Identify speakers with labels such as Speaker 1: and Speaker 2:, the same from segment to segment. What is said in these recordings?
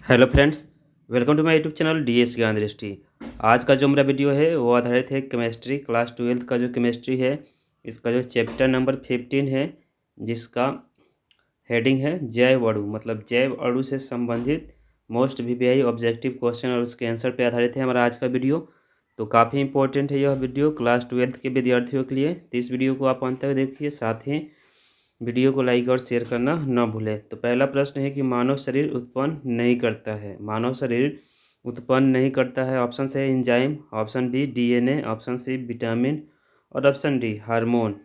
Speaker 1: Hello friends, welcome to my YouTube channel DS Gyan Drishti. आज का जो मेरा वीडियो है वो आधारित है केमिस्ट्री क्लास 12 का जो केमिस्ट्री है, इसका जो चैप्टर नंबर 15 है, जिसका हेडिंग है जैव अणु। मतलब जैव अणु से संबंधित मोस्ट वीवीआई ऑब्जेक्टिव क्वेश्चन और उसके आंसर पे आधारित है हमारा आज का वीडियो। तो काफ़ी इंपॉर्टेंट है यह वीडियो क्लास 12 के विद्यार्थियों के लिए। तो इस वीडियो को आप अंत तक देखिए, साथ ही वीडियो को लाइक और शेयर करना न भूलें। तो पहला प्रश्न है कि मानव शरीर उत्पन्न नहीं करता है। मानव शरीर उत्पन्न नहीं करता है। ऑप्शन है enzyme, option B DNA, option C vitamin और ऑप्शन डी हार्मोन।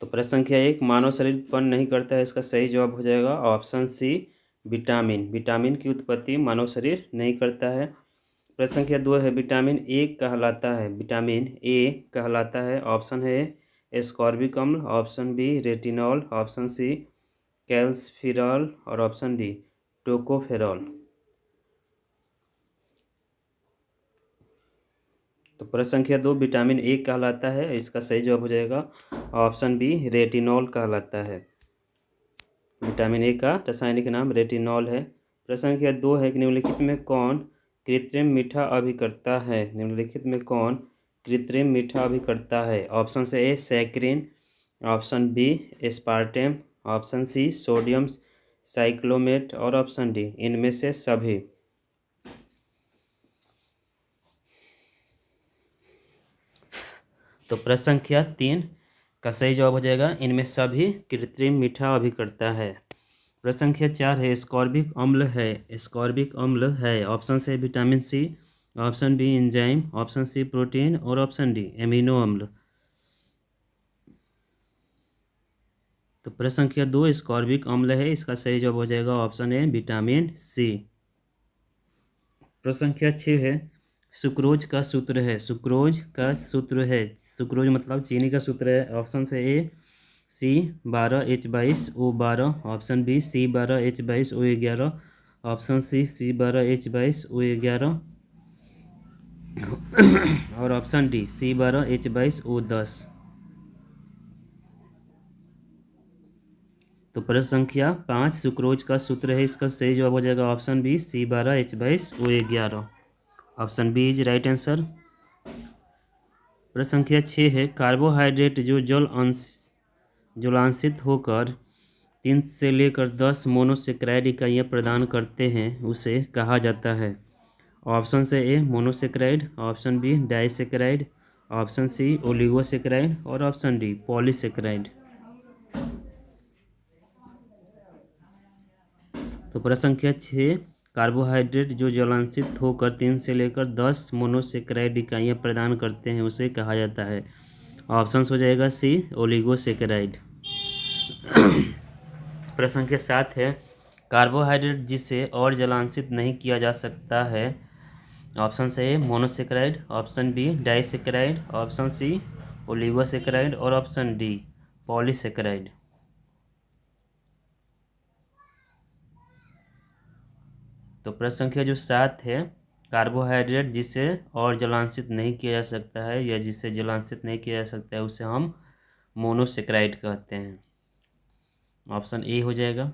Speaker 1: तो प्रश्न संख्या 1, मानव शरीर उत्पन्न नहीं करता है, इसका सही जवाब हो जाएगा ऑप्शन सी विटामिन। विटामिन की उत्पत्ति मानव शरीर नहीं करता है। प्रश्न संख्या 2 है विटामिन ए कहलाता है। विटामिन ए कहलाता है। ऑप्शन है एस्कॉर्बिक अम्ल, option B retinol, option C calciferol और ऑप्शन डी टोकोफेरॉल। तो प्रश्न संख्या 2 विटामिन ए कहलाता है, इसका सही जवाब हो जाएगा ऑप्शन बी रेटिनॉल कहलाता है। विटामिन ए का रासायनिक नाम रेटिनॉल है। प्रश्न संख्या 2 है कि निम्नलिखित में कौन कृत्रिम मीठा अभिकर्ता है। निम्नलिखित में कौन कृत्रिम मीठा अभिकर्ता है। ऑप्शन से A saccharin, option B aspartame, option C sodium cyclamate और ऑप्शन डी इनमें से सभी। तो प्रश्न संख्या 3 का सही जवाब हो जाएगा इनमें सभी कृत्रिम मीठा अभिकर्ता है। प्रश्न संख्या 4 है एस्कॉर्बिक अम्ल है। एस्कॉर्बिक अम्ल है। ऑप्शन से vitamin C, option B enzyme, option C protein और ऑप्शन डी एमिनो अम्ल। तो प्रश्न संख्या 2 एस्कॉर्बिक अम्ल है, इसका सही जवाब हो जाएगा ऑप्शन ए विटामिन सी। प्रश्न संख्या 6 है सुक्रोज का सूत्र है। सुक्रोज का सूत्र है। सुक्रोज मतलब चीनी का सूत्र है। ऑप्शन से A C12H22O12, option B C12H22O11, option C C12H22O11 और ऑप्शन डी C12H22O10। तो प्रश्न संख्या 5 सुक्रोज का सूत्र है, इसका सही जवाब हो जाएगा option B C12H22O11। Option B is right answer. प्रश्न संख्या 6 है कार्बोहाइड्रेट जो जलांशित होकर 3 से लेकर 10 मोनोसेक्राइड इकाइयाँ प्रदान करते हैं उसे कहा जाता है। ऑप्शन से A monosaccharide, option B disaccharide, option C oligosaccharide और ऑप्शन डी पॉलीसेक्राइड। तो प्रश्न संख्या 6 कार्बोहाइड्रेट जो जलांशित होकर 3 से लेकर 10 मोनोसेक्राइड इकाइयाँ प्रदान करते हैं उसे कहा जाता है। ऑप्शन हो जाएगा सी ओलिगोसेक्राइड। प्रश्न संख्या 7 है कार्बोहाइड्रेट जिसे और जलांशित नहीं किया जा सकता है। ऑप्शन से A monosaccharide, option B disaccharide, option C oligosaccharide और ऑप्शन डी पॉलीसेक्राइड। तो प्रश्न संख्या जो 7 है कार्बोहाइड्रेट जिसे और जलांशित नहीं किया जा सकता है या जिसे जलांशित नहीं किया जा सकता है उसे हम मोनोसेक्राइड कहते हैं। ऑप्शन ए हो जाएगा।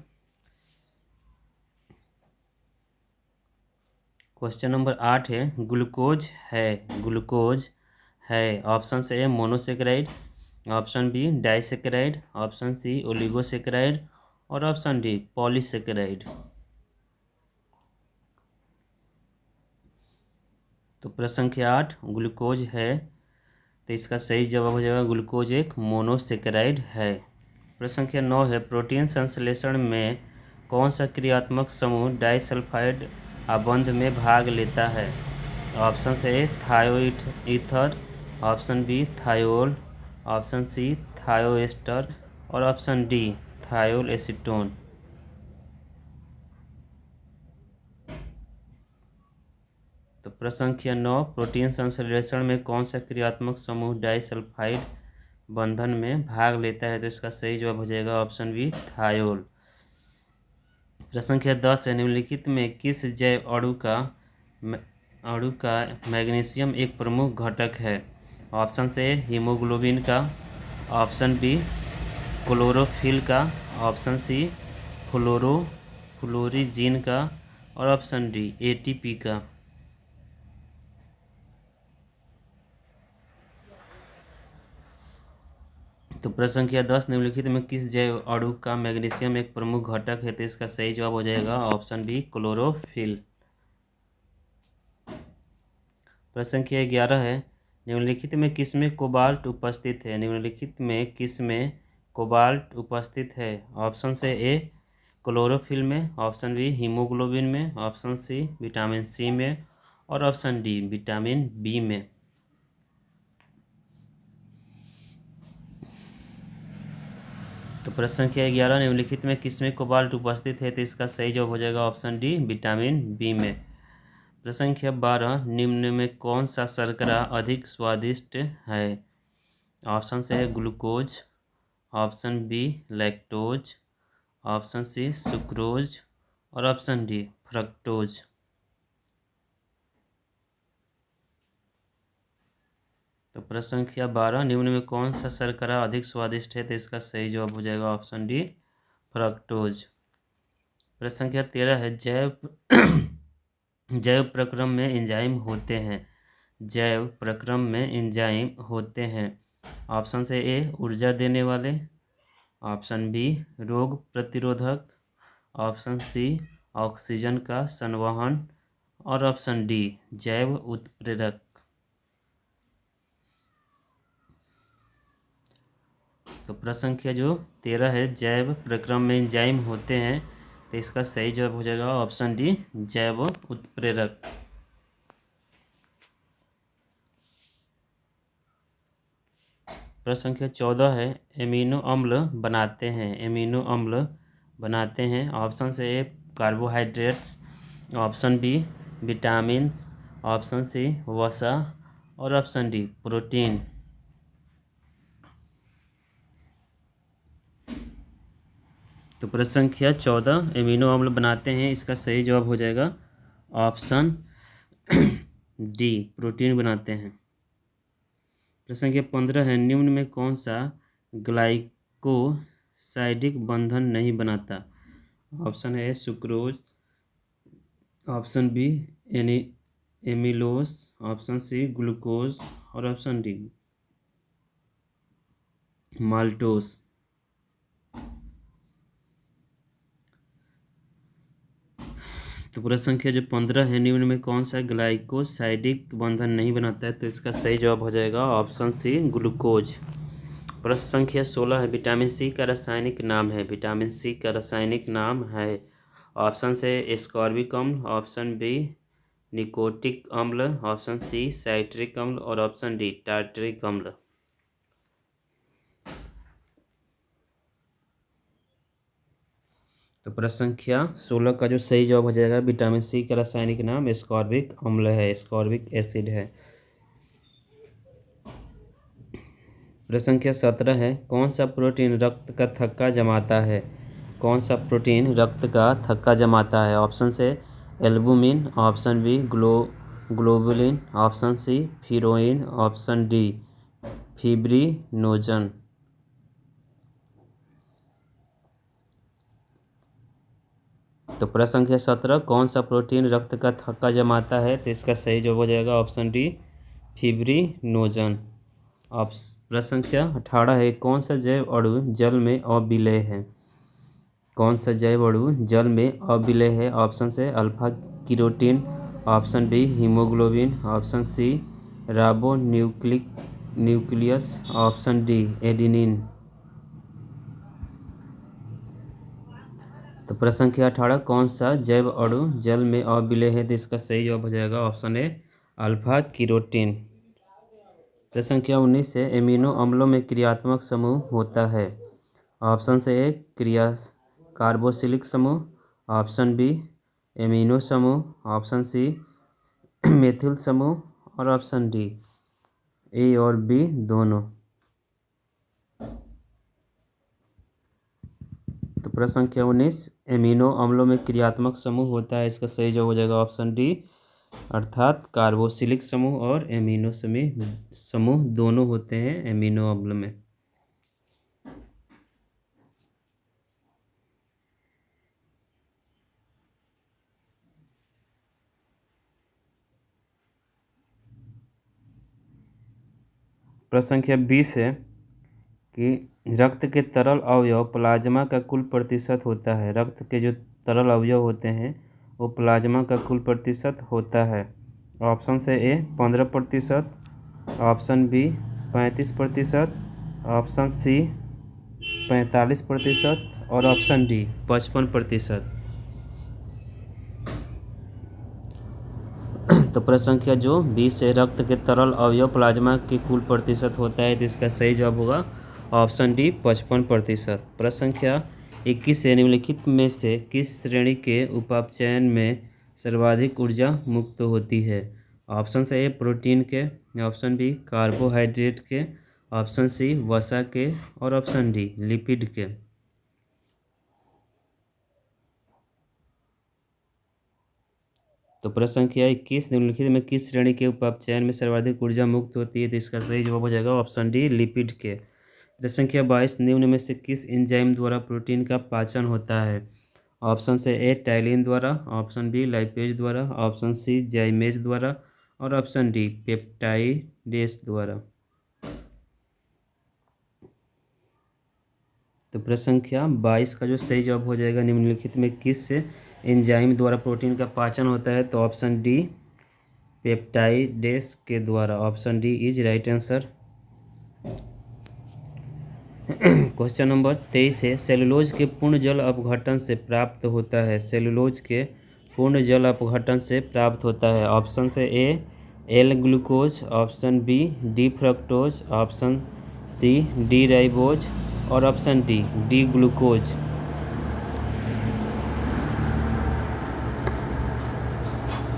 Speaker 1: क्वेश्चन नंबर 8 है ग्लूकोज है। ग्लूकोज है। ऑप्शन से A monosaccharide, option B disaccharide, option C oligosaccharide और ऑप्शन डी पॉलीसेक्राइड। तो प्रश्न संख्या 8 ग्लूकोज है, तो इसका सही जवाब हो जाएगा ग्लूकोज एक मोनोसेक्राइड है। प्रश्न संख्या 9 है प्रोटीन संश्लेषण में कौन सा क्रियात्मक समूह डाइसल्फाइड आबंध में भाग लेता है। ऑप्शन से A thioid ether, option B thiol, option C thioester और ऑप्शन डी थायोल एसीटोन। तो प्रश्न संख्या 9 प्रोटीन संश्लेषण में कौन सा क्रियात्मक समूह डाइसल्फाइड बंधन में भाग लेता है, तो इसका सही जवाब हो जाएगा ऑप्शन बी थायोल। प्रश्न संख्या 10 है निम्नलिखित में किस जैव अणु का मैग्नीशियम एक प्रमुख घटक है। ऑप्शन से हीमोग्लोबिन का, ऑप्शन बी क्लोरोफिल का, ऑप्शन सी फ्लोरीजीन का, और ऑप्शन डी एटीपी का। तो प्रश्न संख्या 10, निम्नलिखित में किस जैव अणु का मैग्नीशियम एक प्रमुख घटक है? तो इसका सही जवाब हो जाएगा ऑप्शन बी क्लोरोफिल। प्रश्न संख्या 11 है, निम्नलिखित में किसमें कोबाल्ट उपस्थित है? निम्नलिखित में किसमें कोबाल्ट उपस्थित है? ऑप्शन से ए क्लोरोफिल में, ऑप्शन बी हीमोग्लोबिन में, ऑप्शन सी विटामिन सी में, और ऑप्शन डी विटामिन बी में। तो प्रश्न संख्या 11, निम्नलिखित में किसमें कोबाल्ट उपस्थित है? तो इसका सही जवाब हो जाएगा ऑप्शन डी विटामिन बी में। प्रश्न संख्या 12, निम्न में कौन सा शर्करा अधिक स्वादिष्ट है? ऑप्शन से है glucose, option B lactose, option C sucrose, और ऑप्शन डी फ्रक्टोज। तो प्रश्न संख्या 12, निम्न में कौन सा शर्करा अधिक स्वादिष्ट है? तो इसका सही जवाब हो जाएगा ऑप्शन डी फ्रक्टोज। प्रश्न संख्या 13 है, जैव प्रक्रम में एंजाइम होते हैं। जैव प्रक्रम में एंजाइम होते हैं। ऑप्शन से ए ऊर्जा देने वाले, ऑप्शन बी रोग प्रतिरोधक, ऑप्शन सी ऑक्सीजन का संवहन, और ऑप्शन डी जैव उत्प्रेरक। तो प्रश्न संख्या जो 13 है, जैव प्रक्रम में एंजाइम होते हैं, तो इसका सही जवाब हो जाएगा ऑप्शन डी जैव उत्प्रेरक। प्रश्न संख्या 14 है, एमिनो अम्ल बनाते हैं। एमिनो अम्ल बनाते हैं। ऑप्शन से A carbohydrates, option B vitamin, option C वसा, और ऑप्शन डी प्रोटीन। तो प्रश्न संख्या 14, एमिनो अम्ल बनाते हैं, इसका सही जवाब हो जाएगा ऑप्शन डी प्रोटीन बनाते हैं। प्रश्न संख्या 15 है, निम्न में कौन सा ग्लाइकोसाइडिक बंधन नहीं बनाता? ऑप्शन है sucrose, option B amylose, option C glucose, और ऑप्शन डी माल्टोस। तो प्रश्न संख्या जो 15 है, निम्न में कौन सा ग्लाइकोसाइडिक बंधन नहीं बनाता है? तो इसका सही जवाब हो जाएगा ऑप्शन सी ग्लूकोज। प्रश्न संख्या 16 है, विटामिन सी का रासायनिक नाम है। विटामिन सी का रासायनिक नाम है। ऑप्शन से एस्कॉर्बिक अम्ल, ऑप्शन बी निकोटिक अम्ल, ऑप्शन सी साइट्रिक अम्ल, और ऑप्शन डी टार्टरिक अम्ल। तो प्रश्न संख्या 16 का जो सही जवाब हो जाएगा, विटामिन सी का रासायनिक नाम एस्कॉर्बिक अम्ल है, एस्कॉर्बिक एसिड है। प्रश्न संख्या 17 है, कौन सा प्रोटीन रक्त का थक्का जमाता है? कौन सा प्रोटीन रक्त का थक्का जमाता है? ऑप्शन से albumin, option B globulin, option C fibroin, option D fibrinogen. तो प्रश्न संख्या 17, कौन सा प्रोटीन रक्त का थक्का जमाता है? तो इसका सही जवाब हो जाएगा ऑप्शन डी फिब्रिनोजन। प्रश्न संख्या 18 है, कौन सा जैव अणु जल में अविलेय है? कौन सा जैव अणु जल में अविलेय है? ऑप्शन से alpha keratin, option B haemoglobin, option C ribonuclease, option D adenine. तो प्रश्न संख्या 18, कौन सा जैव अणु जल में अविलेय है? तो इसका सही जवाब हो जाएगा ऑप्शन ए अल्फा कीरोटीन। प्रश्न संख्या 19 है, एमिनो अम्लों में क्रियात्मक समूह होता है। ऑप्शन से ए कार्बोक्सिलिक समूह, ऑप्शन बी एमिनो समूह, ऑप्शन सी मेथिल समूह, और ऑप्शन डी ए और बी दोनों। तो प्रश्न संख्या 19, एमिनो अम्लों में क्रियात्मक समूह होता है, इसका सही जवाब हो जाएगा ऑप्शन डी अर्थात कार्बोक्सिलिक समूह और एमिनो समूह दोनों होते हैं एमिनो अम्ल में। प्रश्न संख्या 20 है कि रक्त के तरल अवयव प्लाज्मा का कुल प्रतिशत होता है। रक्त के जो तरल अवयव होते हैं वो प्लाज्मा का कुल प्रतिशत होता है। ऑप्शन से ए 15%, ऑप्शन बी 35%, ऑप्शन सी 45% और ऑप्शन डी 55%। तो प्रश्न संख्या जो 20 है, रक्त के तरल अवयव प्लाज्मा के कुल प्रतिशत होता है, तो इसका सही जवाब होगा ऑप्शन डी 55%। प्रश्न संख्या 21 है, निम्नलिखित में से किस श्रेणी के उपापचयन में सर्वाधिक ऊर्जा मुक्त होती है। ऑप्शन से ए प्रोटीन के, ऑप्शन बी कार्बोहाइड्रेट के, ऑप्शन सी वसा के और ऑप्शन डी लिपिड के। तो प्रश्न संख्या 21, निम्नलिखित में किस श्रेणी के उपापचयन में सर्वाधिक ऊर्जा मुक्त होती है, तो इसका सही जवाब हो जाएगा ऑप्शन डी लिपिड के। प्रश्न संख्या 22, निम्न में से किस एंजाइम द्वारा प्रोटीन का पाचन होता है। ऑप्शन से ए टाइलिन द्वारा, ऑप्शन बी लाइपेज द्वारा, ऑप्शन सी जाइमेज द्वारा और ऑप्शन डी पेप्टाइडेस द्वारा। तो प्रश्न संख्या 22 का जो सही जवाब हो जाएगा, निम्नलिखित में किस एंजाइम द्वारा प्रोटीन का पाचन होता है, तो ऑप्शन डी पेप्टाइडेस के द्वारा। Option D is right answer. Question number 23 है, सेलुलोज के पूर्ण जल अपघटन से प्राप्त होता है। सेलुलोज के पूर्ण जल अपघटन से प्राप्त होता है। ऑप्शन से A L glucose, option B D fructose, option C D ribose और ऑप्शन डी ग्लूकोज।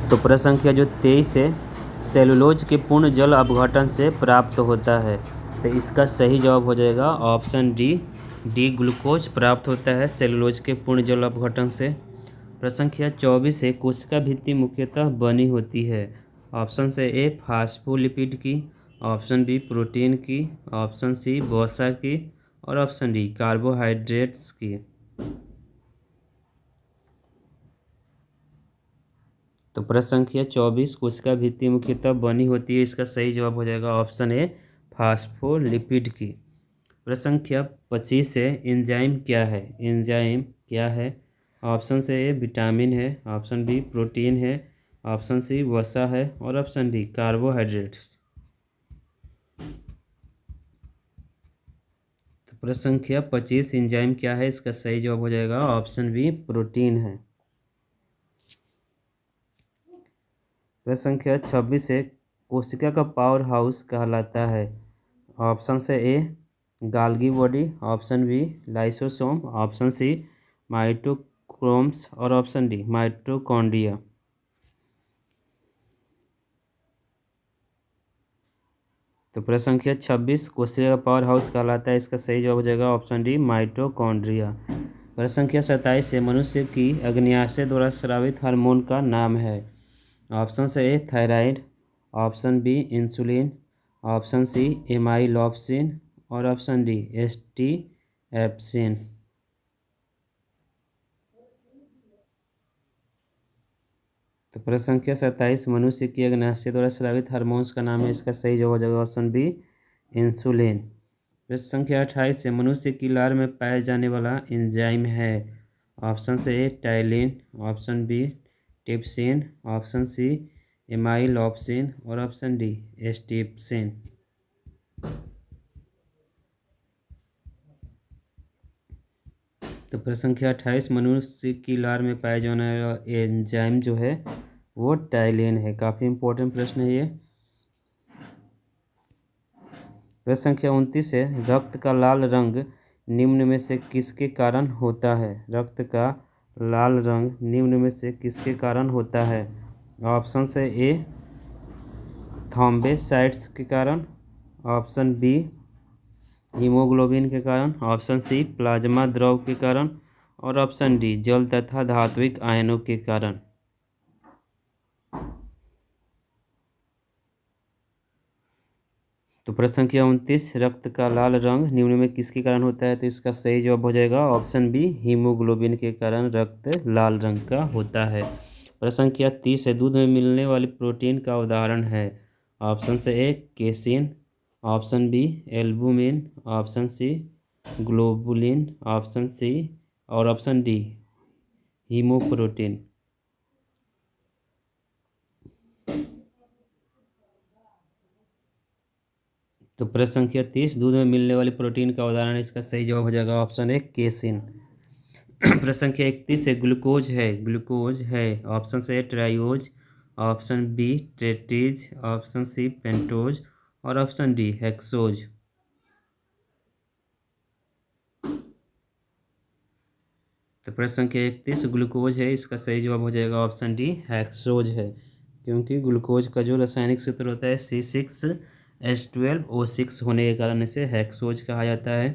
Speaker 1: तो प्रश्न संख्या जो 23 है, सेलुलोज के पूर्ण जल अपघटन से प्राप्त होता है, तो इसका सही जवाब हो जाएगा ऑप्शन डी ग्लूकोज प्राप्त होता है सेलुलोज के पूर्ण जल अपघटन से। प्रश्न संख्या 24 है, कोशिका भित्ति मुख्यतः बनी होती है। ऑप्शन से ए फास्फोलिपिड की, ऑप्शन बी प्रोटीन की, ऑप्शन सी वसा की और ऑप्शन डी कार्बोहाइड्रेट्स की। तो प्रश्न संख्या 24, कोशिका भित्ति मुख्यतः बनी होती है, इसका सही जवाब हो जाएगा ऑप्शन ए फास्फोलिपिड की। प्रश्न संख्या 25 है, एंजाइम क्या है। एंजाइम क्या है। ऑप्शन से ए विटामिन है, ऑप्शन बी प्रोटीन है, ऑप्शन सी वसा है और ऑप्शन डी कार्बोहाइड्रेट्स। तो प्रश्न संख्या 25, एंजाइम क्या है, इसका सही जवाब हो जाएगा ऑप्शन बी प्रोटीन है। प्रश्न संख्या 26 है, कोशिका का पावर हाउस कहलाता है। ऑप्शन से A Golgi body, option B lysosome, option C माइटोक्रोम्स और ऑप्शन डी माइटोकॉन्ड्रिया। तो प्रश्न संख्या 26, कोशिका का पावर हाउस कहलाता है, इसका सही जवाब हो जाएगा ऑप्शन डी माइटोकॉन्ड्रिया। प्रश्न संख्या 27 है, मनुष्य की अग्न्याशय द्वारा स्रावित हार्मोन का नाम है। ऑप्शन से A thyroid, option B insulin, option C amylopsin और ऑप्शन डी एस्टीएप्सिन। तो प्रश्न संख्या 27, मनुष्य की अग्न्याशय द्वारा स्रावित हार्मोन्स का नाम है, इसका सही जवाब हो जाएगा ऑप्शन बी इंसुलिन। प्रश्न संख्या 28 है, मनुष्य की लार में पाया जाने वाला एंजाइम है। ऑप्शन से A ptyalin, option B trypsin, option C amylopsin और ऑप्शन डी एस्टीप्सिन। तो प्रश्न संख्या 28, मनुष्य की लार में पाया जाने वाला एंजाइम जो है वो टाइलिन है। काफ़ी इंपॉर्टेंट प्रश्न है ये। प्रश्न संख्या 29 है, रक्त का लाल रंग निम्न में से किसके कारण होता है। रक्त का लाल रंग निम्न में से किसके कारण होता है। ऑप्शन से ए थ्रोम्बोसाइट्स के कारण, ऑप्शन बी हीमोग्लोबिन के कारण, ऑप्शन सी प्लाज्मा द्रव के कारण और ऑप्शन डी जल तथा धात्विक आयनों के कारण। तो प्रश्न संख्या 29, रक्त का लाल रंग निम्न में किसके कारण होता है, तो इसका सही जवाब हो जाएगा ऑप्शन बी हीमोग्लोबिन के कारण रक्त लाल रंग का होता है। प्रश्न संख्या 30 है, दूध में मिलने वाली प्रोटीन का उदाहरण है। ऑप्शन से A casein, option B albumin, option C globulin, option C और ऑप्शन डी हीमोप्रोटीन। तो प्रश्न संख्या 30, दूध में मिलने वाली प्रोटीन का उदाहरण, इसका सही जवाब हो जाएगा ऑप्शन ए केसिन। प्रश्न संख्या 31 है, ग्लूकोज है ऑप्शन से triose, option B tetrose, option C pentose और ऑप्शन डी हेक्सोज। तो प्रश्न संख्या 31 ग्लूकोज है, इसका सही जवाब हो जाएगा ऑप्शन डी हेक्सोज है, क्योंकि ग्लूकोज का जो रासायनिक सूत्र होता है C6H12O6 होने के कारण इसे हेक्सोज कहा जाता है।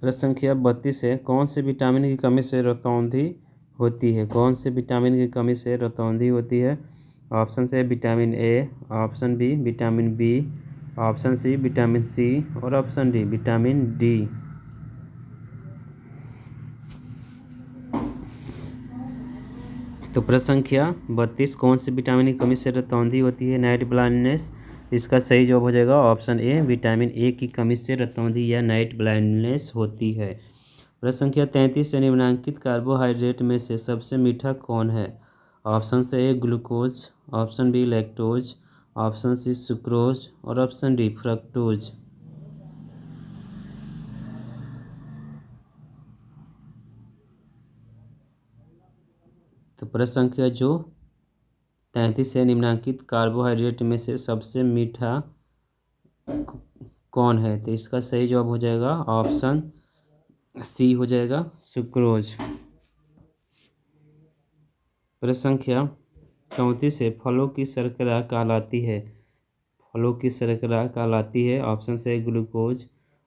Speaker 1: प्रश्न संख्या 32 है, कौन से विटामिन की कमी से रतौंधी होती है? कौन से विटामिन की कमी से रतौंधी होती है? ऑप्शन से vitamin A, option B vitamin B, option C vitamin C और ऑप्शन डी विटामिन डी। तो प्रश्न संख्या 32, कौन से विटामिन की कमी से रतौंधी होती है? Night blindness. इसका सही जवाब हो जाएगा ऑप्शन ए विटामिन ए की कमी से रतौंधी या नाइट ब्लाइंडनेस होती है। प्रश्न संख्या 33 से निम्नलिखित कार्बोहाइड्रेट में से सबसे मीठा कौन है? ऑप्शन से A glucose, option B lactose, option C sucrose और ऑप्शन डी फ्रक्टोज। तो प्रश्न संख्या जो 33 से निम्नलिखित कार्बोहाइड्रेट में से सबसे मीठा कौन है? तो इसका सही जवाब हो जाएगा ऑप्शन सी हो जाएगा सुक्रोज। प्रश्न संख्या 34 है, फलों की शर्करा कहलाती है? फलों की शर्करा कहलाती है ऑप्शन से glucose,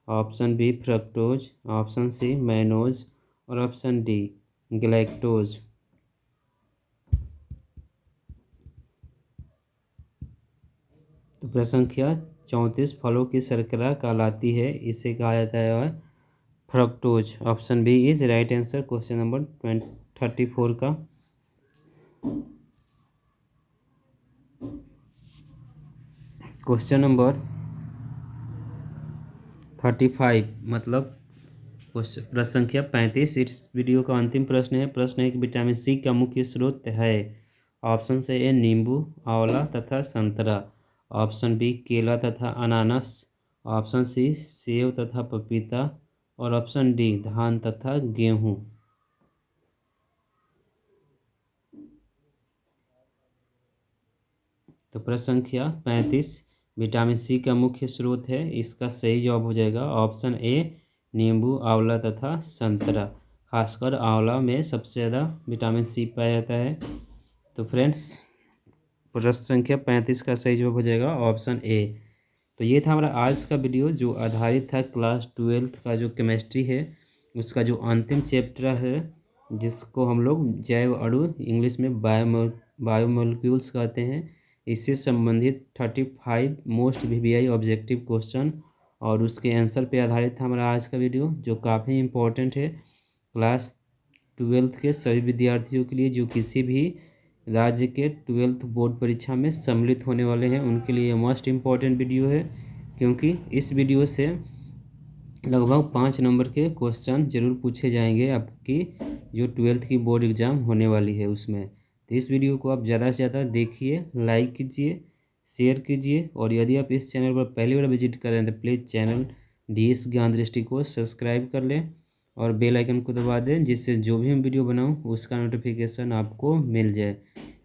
Speaker 1: option B fructose, option C mannose और ऑप्शन डी गैलेक्टोज। तो प्रश्न संख्या 34 फलों की शर्करा कहलाती है, इसे कहा जाता है fructose. Option B is right answer question number 34 का। क्वेश्चन नंबर 35 मतलब प्रश्न संख्या 35 इस वीडियो का अंतिम प्रश्न है। प्रश्न है कि विटामिन सी का मुख्य स्रोत है? ऑप्शन से ए नींबू, आंवला तथा संतरा, ऑप्शन बी केला तथा अनानास, ऑप्शन सी सेब तथा पपीता और ऑप्शन डी धान तथा गेहूँ। तो प्रश्न संख्या 35 विटामिन सी का मुख्य स्रोत है, इसका सही जवाब हो जाएगा ऑप्शन ए नींबू, आंवला तथा संतरा। खासकर आंवला में सबसे ज़्यादा विटामिन सी पाया जाता है। तो फ्रेंड्स प्रश्न संख्या 35 का सही जवाब हो जाएगा ऑप्शन ए। तो ये था हमारा आज का वीडियो जो आधारित था क्लास 12 का जो केमिस्ट्री है उसका जो अंतिम चैप्टर है, जिसको हम लोग जैव अणु इंग्लिश में बायोमोलिक्यूल्स कहते हैं। इससे संबंधित 35 मोस्ट वीवीआई ऑब्जेक्टिव क्वेश्चन और उसके आंसर पे आधारित था हमारा आज का वीडियो, जो काफ़ी इम्पोर्टेंट है क्लास 12 के सभी विद्यार्थियों के लिए जो किसी भी राज्य के 12th बोर्ड परीक्षा में सम्मिलित होने वाले हैं, उनके लिए मोस्ट इम्पॉर्टेंट वीडियो है, क्योंकि इस वीडियो से लगभग 5 नंबर के क्वेश्चन जरूर पूछे जाएंगे आपकी जो 12th की बोर्ड एग्ज़ाम होने वाली है उसमें। तो इस वीडियो को आप ज़्यादा से ज़्यादा देखिए, लाइक कीजिए, शेयर कीजिए और यदि आप इस चैनल पर पहली बार विजिट करें तो प्लीज़ चैनल DS ज्ञान दृष्टि को सब्सक्राइब कर लें और बेल आइकन को दबा दें, जिससे जो भी हम वीडियो बनाऊं उसका नोटिफिकेशन आपको मिल जाए।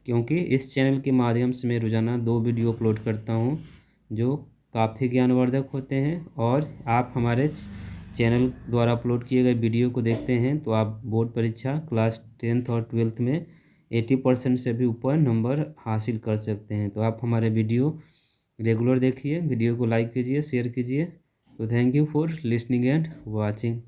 Speaker 1: क्योंकि इस चैनल के माध्यम से मैं रोज़ाना 2 वीडियो अपलोड करता हूं जो काफ़ी ज्ञानवर्धक होते हैं, और आप हमारे चैनल द्वारा अपलोड किए गए वीडियो को देखते हैं तो आप बोर्ड परीक्षा क्लास 10th और 12th में 80% से भी ऊपर नंबर हासिल कर सकते हैं। तो आप हमारे वीडियो रेगुलर देखिए, वीडियो को लाइक कीजिए, शेयर कीजिए। तो thank you for listening and watching.